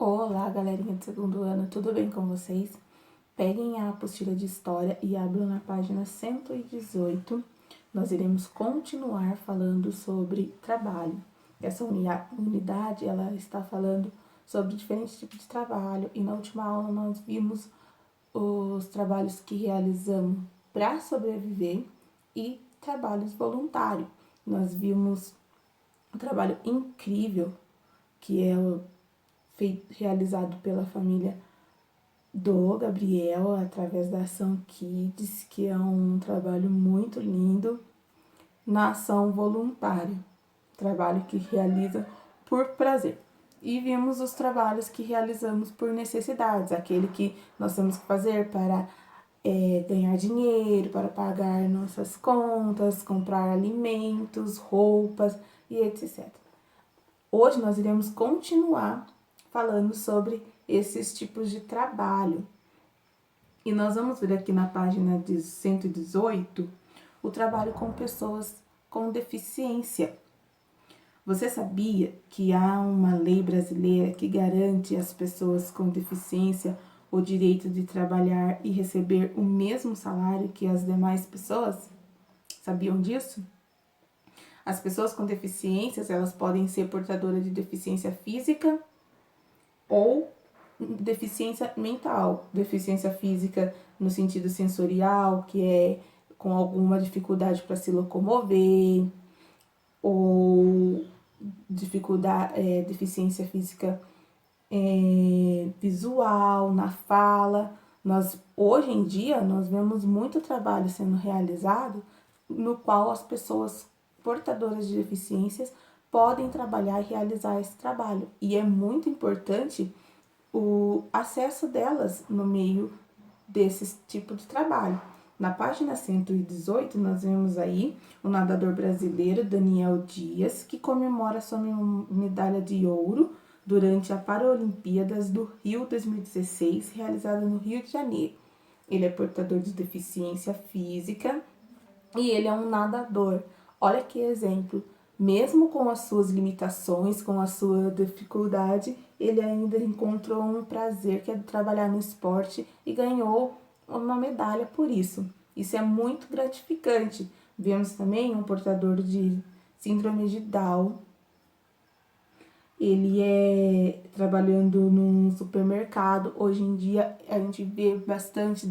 Olá, galerinha do segundo ano, tudo bem com vocês? Peguem a apostila de história e abram na página 118. Nós iremos continuar falando sobre trabalho. Essa unidade, ela está falando sobre diferentes tipos de trabalho e na última aula nós vimos os trabalhos que realizamos para sobreviver e trabalhos voluntários. Nós vimos um trabalho incrível que é realizado pela família do Gabriel através da Ação Kids, que é um trabalho muito lindo na ação voluntária, trabalho que realiza por prazer. E vimos os trabalhos que realizamos por necessidades, aquele que nós temos que fazer para ganhar dinheiro, para pagar nossas contas, comprar alimentos, roupas e etc. Hoje nós iremos continuar falando sobre esses tipos de trabalho. E nós vamos ver aqui na página de 118 o trabalho com pessoas com deficiência. Você sabia que há uma lei brasileira que garante às pessoas com deficiência o direito de trabalhar e receber o mesmo salário que as demais pessoas? Sabiam disso? As pessoas com deficiências, elas podem ser portadoras de deficiência física ou deficiência mental. Deficiência física no sentido sensorial, que é com alguma dificuldade para se locomover, ou deficiência física visual, na fala. Hoje em dia, nós vemos muito trabalho sendo realizado no qual as pessoas portadoras de deficiências podem trabalhar e realizar esse trabalho. E é muito importante o acesso delas no meio desse tipo de trabalho. Na página 118, nós vemos aí o nadador brasileiro Daniel Dias, que comemora sua medalha de ouro durante a Paralimpíadas do Rio 2016, realizada no Rio de Janeiro. Ele é portador de deficiência física e ele é um nadador. Olha que exemplo. Mesmo com as suas limitações, com a sua dificuldade, ele ainda encontrou um prazer, que é trabalhar no esporte, e ganhou uma medalha por isso. Isso é muito gratificante. Vemos também um portador de síndrome de Down. Ele é trabalhando num supermercado. Hoje em dia a gente vê bastante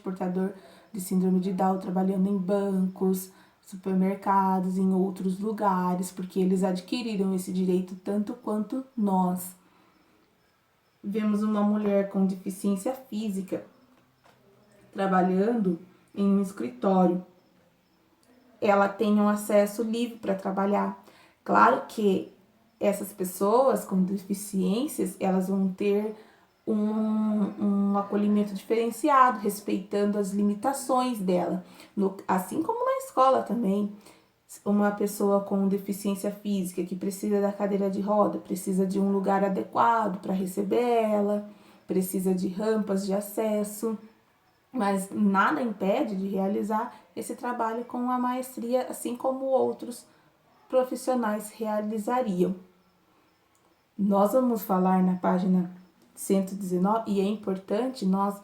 portador de síndrome de Down trabalhando em bancos, supermercados, em outros lugares, porque eles adquiriram esse direito tanto quanto nós. Vemos uma mulher com deficiência física trabalhando em um escritório. Ela tem um acesso livre para trabalhar. Claro que essas pessoas com deficiências, elas vão ter um acolhimento diferenciado, respeitando as limitações dela. Assim como na escola também, uma pessoa com deficiência física que precisa da cadeira de roda, precisa de um lugar adequado para receber ela, precisa de rampas de acesso, mas nada impede de realizar esse trabalho com a maestria, assim como outros profissionais realizariam. Nós vamos falar na página 119 e é importante nós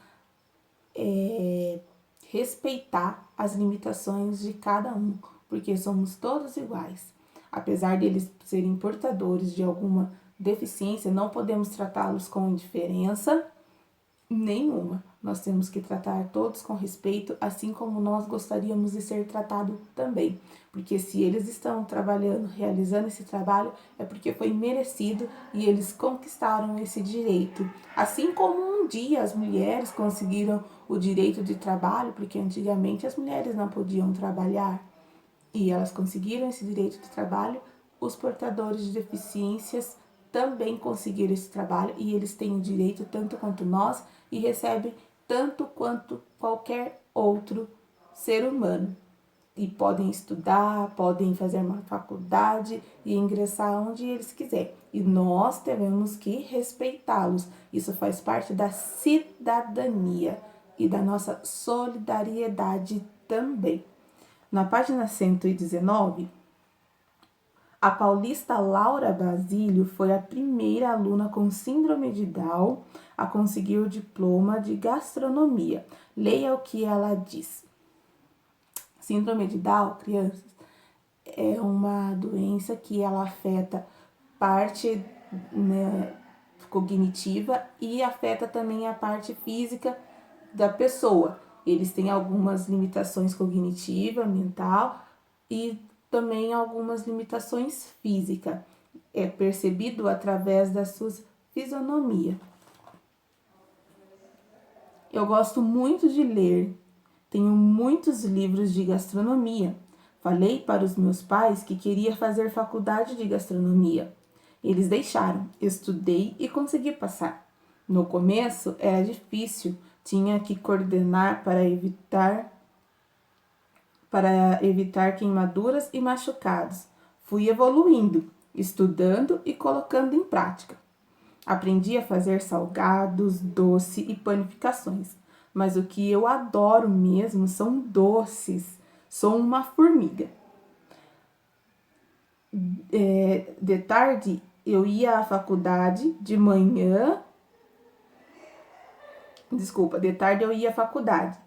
respeitar as limitações de cada um, porque somos todos iguais. Apesar deles serem portadores de alguma deficiência, não podemos tratá-los com indiferença nenhuma. Nós temos que tratar todos com respeito, assim como nós gostaríamos de ser tratado também. Porque se eles estão trabalhando, realizando esse trabalho, é porque foi merecido e eles conquistaram esse direito. Assim como um dia as mulheres conseguiram o direito de trabalho, porque antigamente as mulheres não podiam trabalhar, e elas conseguiram esse direito de trabalho, os portadores de deficiências também conseguiram esse trabalho e eles têm o direito tanto quanto nós e recebem tanto quanto qualquer outro ser humano. E podem estudar, podem fazer uma faculdade e ingressar onde eles quiserem. E nós temos que respeitá-los. Isso faz parte da cidadania e da nossa solidariedade também. Na página 119, A paulista Laura Basílio foi a primeira aluna com síndrome de Down a conseguir o diploma de gastronomia. Leia o que ela diz. Síndrome de Down, crianças, é uma doença que ela afeta parte, né, cognitiva e afeta também a parte física da pessoa. Eles têm algumas limitações cognitivas, mental e também algumas limitações físicas. É percebido através das suas fisionomia. Eu gosto muito de ler. Tenho muitos livros de gastronomia. Falei para os meus pais que queria fazer faculdade de gastronomia. Eles deixaram. Estudei e consegui passar. No começo era difícil, tinha que coordenar para evitar queimaduras e machucados. Fui evoluindo, estudando e colocando em prática. Aprendi a fazer salgados, doce e panificações. Mas o que eu adoro mesmo são doces. Sou uma formiga. De tarde eu ia à faculdade, de manhã. De tarde eu ia à faculdade.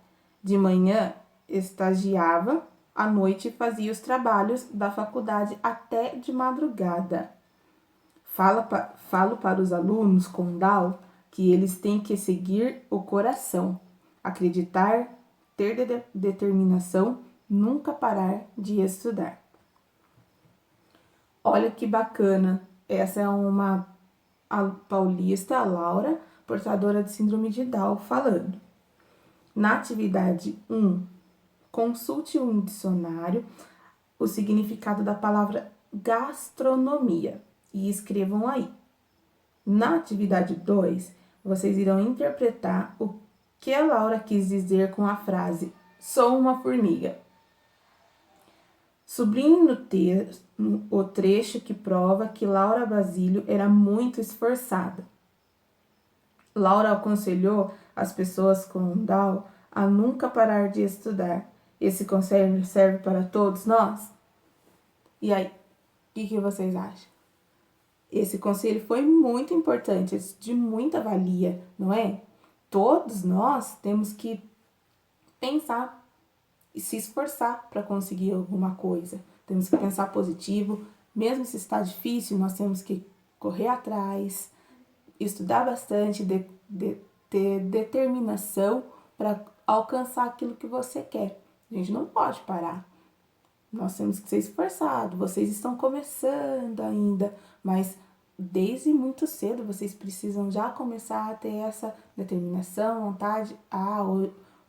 De manhã estagiava, à noite fazia os trabalhos da faculdade até de madrugada. Falo para os alunos com Down que eles têm que seguir o coração, acreditar, ter determinação, nunca parar de estudar. Olha que bacana, essa é a paulista, a Laura, portadora de síndrome de Down, falando. Na atividade 1, consulte um dicionário, o significado da palavra gastronomia e escrevam aí. Na atividade 2, vocês irão interpretar o que a Laura quis dizer com a frase "sou uma formiga". Sublinhe no texto o trecho que prova que Laura Basílio era muito esforçada. Laura aconselhou as pessoas com Down a nunca parar de estudar. Esse conselho serve para todos nós? E aí, o que vocês acham? Esse conselho foi muito importante, de muita valia, não é? Todos nós temos que pensar e se esforçar para conseguir alguma coisa. Temos que pensar positivo, mesmo se está difícil, nós temos que correr atrás, estudar bastante, ter determinação para alcançar aquilo que você quer. A gente não pode parar. Nós temos que ser esforçados. Vocês estão começando ainda, mas desde muito cedo vocês precisam já começar a ter essa determinação, vontade.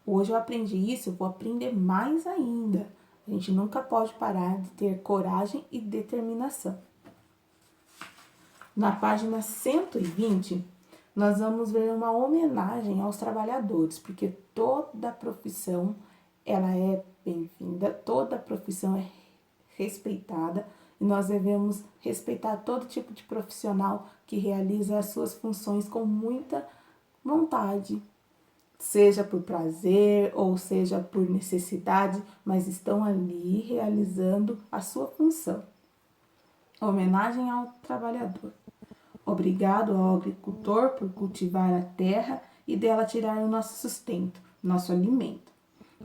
Hoje eu aprendi isso, eu vou aprender mais ainda. A gente nunca pode parar de ter coragem e determinação. Na página 120, nós vamos ver uma homenagem aos trabalhadores, porque toda profissão ela é bem-vinda, toda profissão é respeitada e nós devemos respeitar todo tipo de profissional que realiza as suas funções com muita vontade, seja por prazer ou seja por necessidade, mas estão ali realizando a sua função. Homenagem ao trabalhador. Obrigado ao agricultor por cultivar a terra e dela tirar o nosso sustento, nosso alimento.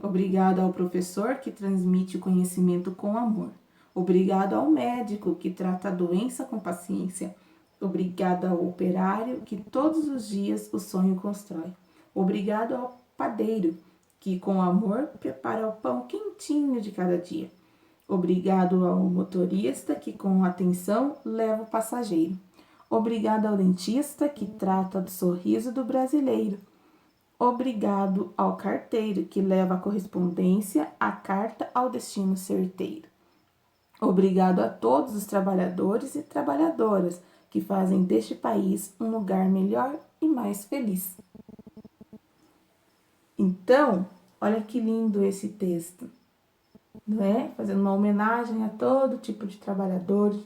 Obrigado ao professor que transmite o conhecimento com amor. Obrigado ao médico que trata a doença com paciência. Obrigado ao operário que todos os dias o sonho constrói. Obrigado ao padeiro que com amor prepara o pão quentinho de cada dia. Obrigado ao motorista que com atenção leva o passageiro. Obrigado ao dentista que trata do sorriso do brasileiro. Obrigado ao carteiro que leva a correspondência, a carta ao destino certeiro. Obrigado a todos os trabalhadores e trabalhadoras que fazem deste país um lugar melhor e mais feliz. Então, olha que lindo esse texto, não é? Fazendo uma homenagem a todo tipo de trabalhador, de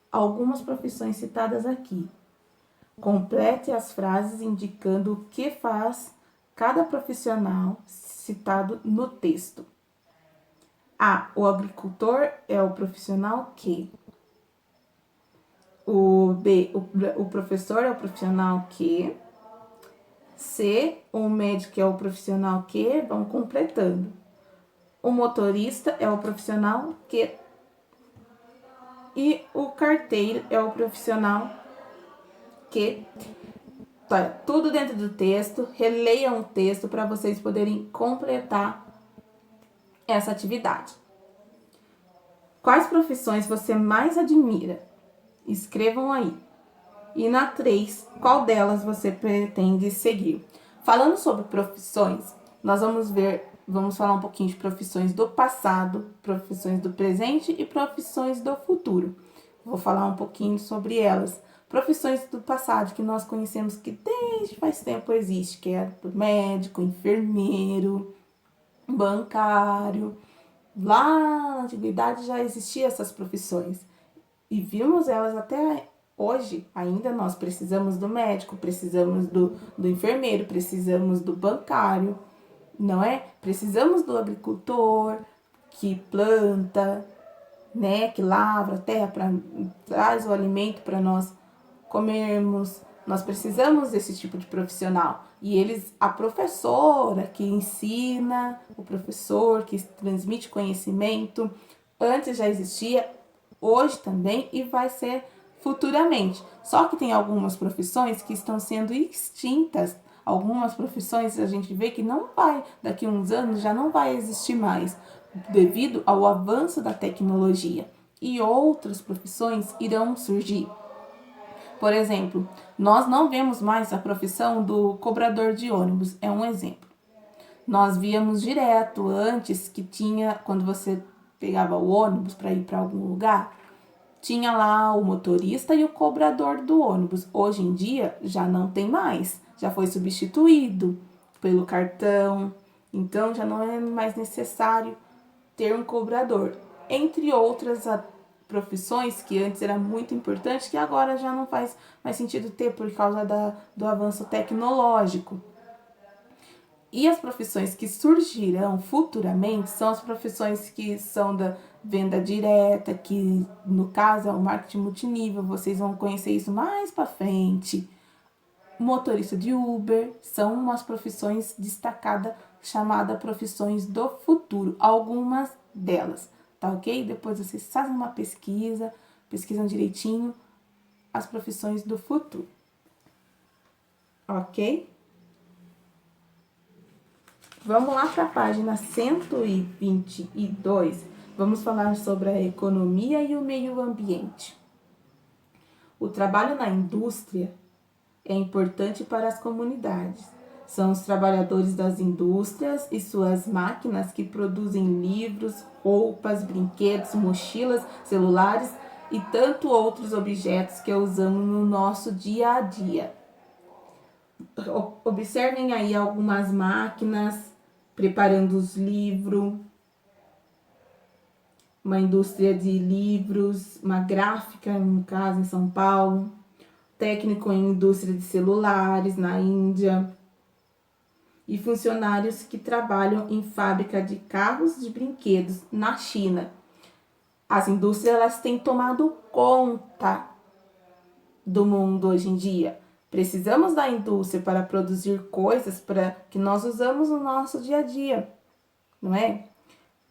algumas profissões citadas aqui. Complete as frases indicando o que faz cada profissional citado no texto. O agricultor é o profissional que O B, o professor é o profissional que. C, o médico é o profissional que. Vão completando. O motorista é o profissional que. E o carteiro é o profissional que. Tá, tudo dentro do texto. Releiam o texto para vocês poderem completar essa atividade. Quais profissões você mais admira? Escrevam aí. E na 3, qual delas você pretende seguir? Falando sobre profissões, nós vamos falar um pouquinho de profissões do passado, profissões do presente e profissões do futuro. Vou falar um pouquinho sobre elas. Profissões do passado que nós conhecemos que desde faz tempo existe, que é do médico, enfermeiro, bancário. Lá na antiguidade já existiam essas profissões e vimos elas até hoje. Ainda nós precisamos do médico, precisamos do enfermeiro, precisamos do bancário, não é? Precisamos do agricultor que planta, né? Que lavra a terra, traz o alimento para nós comermos. Nós precisamos desse tipo de profissional. E a professora que ensina, o professor que transmite conhecimento, antes já existia, hoje também e vai ser futuramente. Só que tem algumas profissões que estão sendo extintas. Algumas profissões a gente vê que não vai, daqui a uns anos já não vai existir mais, devido ao avanço da tecnologia. E outras profissões irão surgir. Por exemplo, nós não vemos mais a profissão do cobrador de ônibus, é um exemplo. Nós víamos direto antes que tinha, quando você pegava o ônibus para ir para algum lugar, tinha lá o motorista e o cobrador do ônibus. Hoje em dia já não tem mais, já foi substituído pelo cartão, então já não é mais necessário ter um cobrador. Entre outras profissões que antes era muito importante, que agora já não faz mais sentido ter por causa do avanço tecnológico. E as profissões que surgirão futuramente são as profissões que são da venda direta, que no caso é o marketing multinível, vocês vão conhecer isso mais para frente. Motorista de Uber são umas profissões destacadas, chamadas profissões do futuro, algumas delas, tá ok? Depois vocês fazem uma pesquisam direitinho as profissões do futuro, ok? Vamos lá para a página 122. Vamos falar sobre a economia e o meio ambiente. O trabalho na indústria é importante para as comunidades. São os trabalhadores das indústrias e suas máquinas que produzem livros, roupas, brinquedos, mochilas, celulares e tanto outros objetos que usamos no nosso dia a dia. Observem aí algumas máquinas preparando os livros, uma indústria de livros, uma gráfica, no caso, em São Paulo, técnico em indústria de celulares na Índia e funcionários que trabalham em fábrica de carros de brinquedos na China. As indústrias elas têm tomado conta do mundo hoje em dia. Precisamos da indústria para produzir coisas que nós usamos no nosso dia a dia, não é?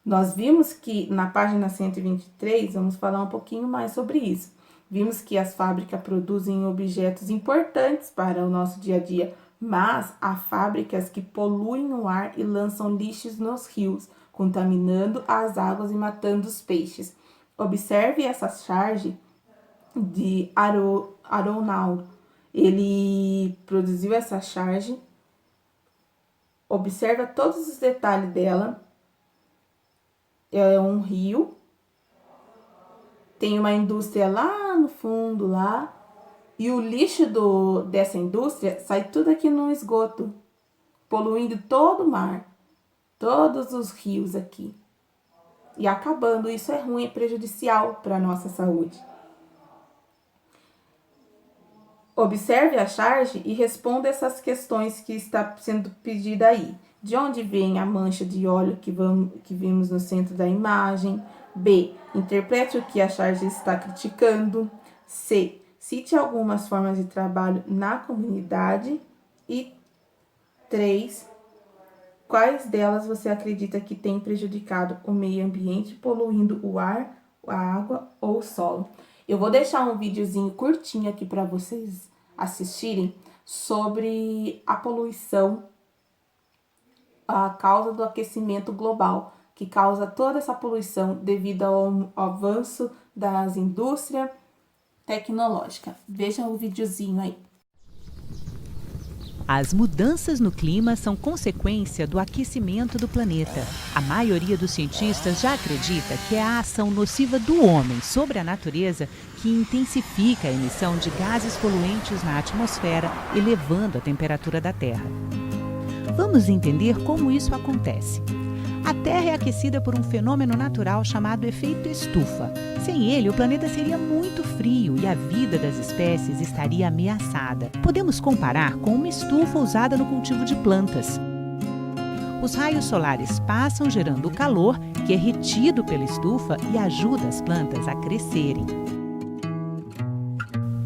Nós vimos que na página 123, vamos falar um pouquinho mais sobre isso. Vimos que as fábricas produzem objetos importantes para o nosso dia a dia, mas há fábricas que poluem o ar e lançam lixos nos rios, contaminando as águas e matando os peixes. Observe essa charge de Aronald. Ele produziu essa charge. Observa todos os detalhes dela. É um rio. Tem uma indústria lá no fundo, lá. E o lixo dessa indústria sai tudo aqui no esgoto, poluindo todo o mar, todos os rios aqui. E acabando, isso é ruim, é prejudicial para a nossa saúde. Observe a charge e responda essas questões que está sendo pedida aí. De onde vem a mancha de óleo que vimos no centro da imagem? B. Interprete o que a charge está criticando. C. Cite algumas formas de trabalho na comunidade. E 3. Quais delas você acredita que tem prejudicado o meio ambiente, poluindo o ar, a água ou o solo? Eu vou deixar um videozinho curtinho aqui para vocês assistirem sobre a poluição, a causa do aquecimento global, que causa toda essa poluição devido ao avanço das indústrias tecnológicas. Vejam o videozinho aí. As mudanças no clima são consequência do aquecimento do planeta. A maioria dos cientistas já acredita que é a ação nociva do homem sobre a natureza que intensifica a emissão de gases poluentes na atmosfera, elevando a temperatura da Terra. Vamos entender como isso acontece. A Terra é aquecida por um fenômeno natural chamado efeito estufa. Sem ele, o planeta seria muito frio e a vida das espécies estaria ameaçada. Podemos comparar com uma estufa usada no cultivo de plantas. Os raios solares passam gerando calor, que é retido pela estufa e ajuda as plantas a crescerem.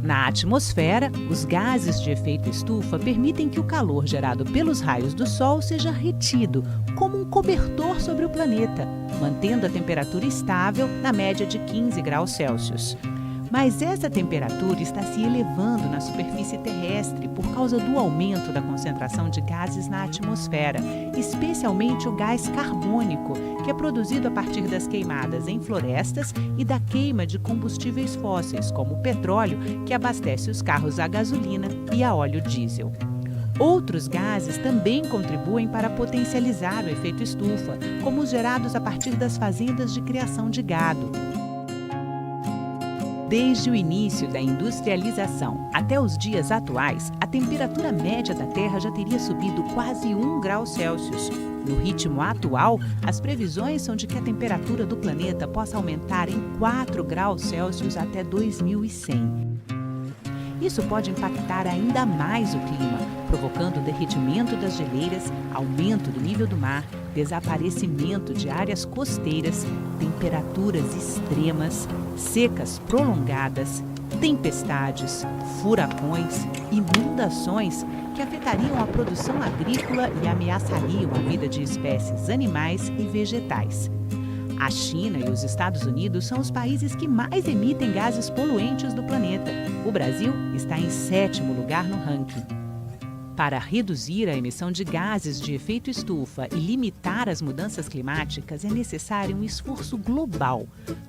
Na atmosfera, os gases de efeito estufa permitem que o calor gerado pelos raios do Sol seja retido, como um cobertor sobre o planeta, mantendo a temperatura estável na média de 15 graus Celsius. Mas essa temperatura está se elevando na superfície terrestre por causa do aumento da concentração de gases na atmosfera, especialmente o gás carbônico, que é produzido a partir das queimadas em florestas e da queima de combustíveis fósseis, como o petróleo, que abastece os carros a gasolina e a óleo diesel. Outros gases também contribuem para potencializar o efeito estufa, como os gerados a partir das fazendas de criação de gado. Desde o início da industrialização até os dias atuais, a temperatura média da Terra já teria subido quase 1 grau Celsius. No ritmo atual, as previsões são de que a temperatura do planeta possa aumentar em 4 graus Celsius até 2100. Isso pode impactar ainda mais o clima, provocando derretimento das geleiras, aumento do nível do mar, desaparecimento de áreas costeiras, temperaturas extremas, secas prolongadas, tempestades, furacões, inundações que afetariam a produção agrícola e ameaçariam a vida de espécies animais e vegetais. A China e os Estados Unidos são os países que mais emitem gases poluentes do planeta. O Brasil está em 7º lugar no ranking. Para reduzir a emissão de gases de efeito estufa e limitar as mudanças climáticas, é necessário um esforço global.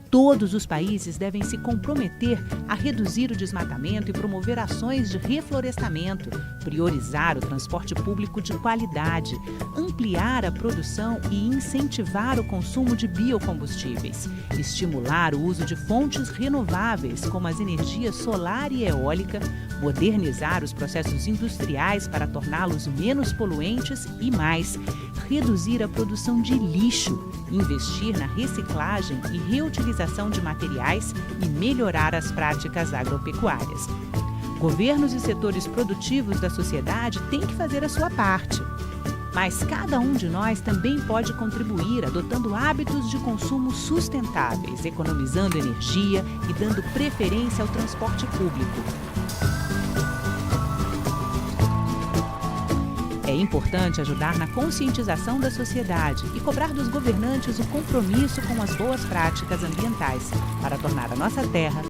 Todos os países devem se comprometer a reduzir o desmatamento e promover ações de reflorestamento, priorizar o transporte público de qualidade, ampliar a produção e incentivar o consumo de biocombustíveis, estimular o uso de fontes renováveis, como as energias solar e eólica, modernizar os processos industriais para torná-los menos poluentes e mais, reduzir a produção de lixo, investir na reciclagem e reutilização de materiais e melhorar as práticas agropecuárias. Governos e setores produtivos da sociedade têm que fazer a sua parte. Mas cada um de nós também pode contribuir adotando hábitos de consumo sustentáveis, economizando energia e dando preferência ao transporte público. É importante ajudar na conscientização da sociedade e cobrar dos governantes o compromisso com as boas práticas ambientais para tornar a nossa terra